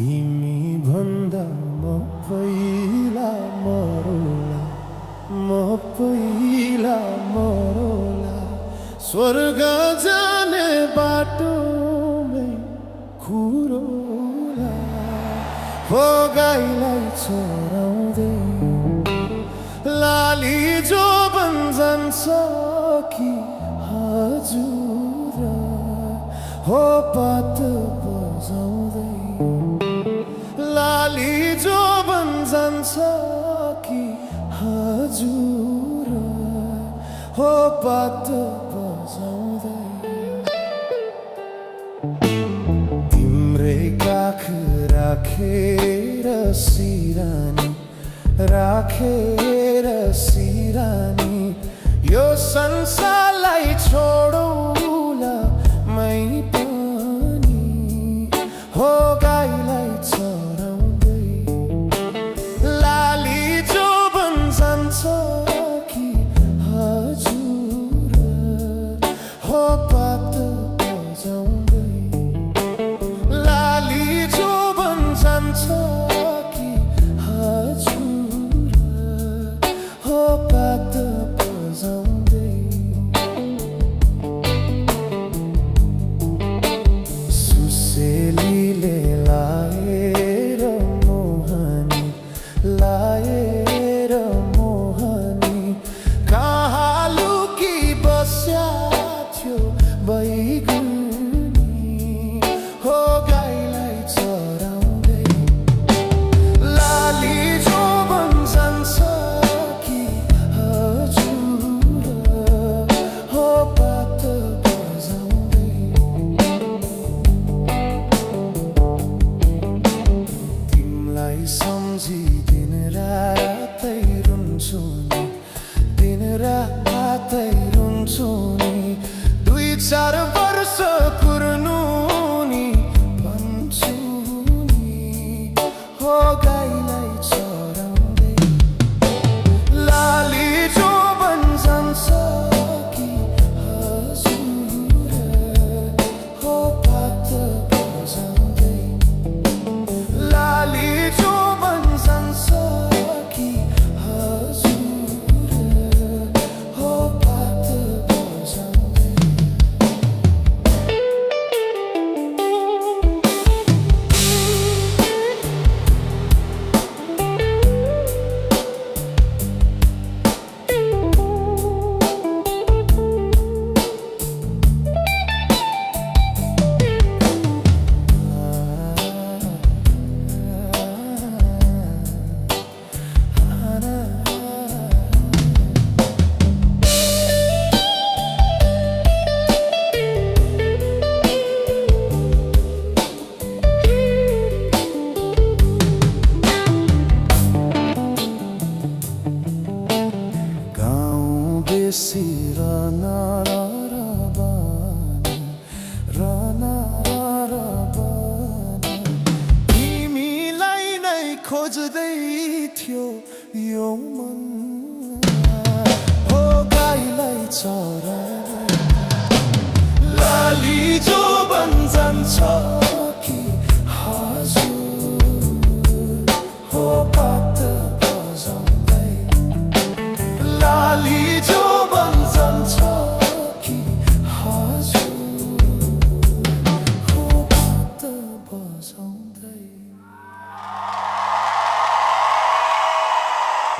तिमी भन्दा म पहिला मरौला, म पहिला मरौला। स्वर्ग जाने बाटोमै खुरौला, हो गाईलाई चराउँदै लाली जो बन जान्छ कि हजुर, हो पात बजाउँदै लाली जो बन जान्छ कि हजुर, हो पात बजाउँदै। तिम्रै काख राखेर सिरानी, राखेर सिरानी, यो संसारलाई छोडौला मै पनि, हो गाईलाई चराउँदै लाली जो बन जान्छ कि हजुर, हो पात बजाउँदै लाली जो बन जान्छ कि हजुर, हो पात बजाउँदै। सुसेलीले लाएर मोहनी, लाएर मोहनी, कहाँ लुकी बस्या थियो बैगुनी, हो गाईलाई चराउँदै लाली जो बन जान्छ कि हजुर, हो पात बजाउँदै। तिमीलाई सम्झी दिन रातै रुन्छु नि, दिन रातै रुन्छु नि, 2-4 वर्ष कुर्नु नि भन्छु नि, हो गाईलाई चराउँदै लाली जो बन जान्छ कि हजुर, हो पात बजाउँदै लाली जो बन जान्छ कि हजुर, हो पात बजाउँदै। बेसी रना तिमीलाई नै खोज्दै थियो यो मन।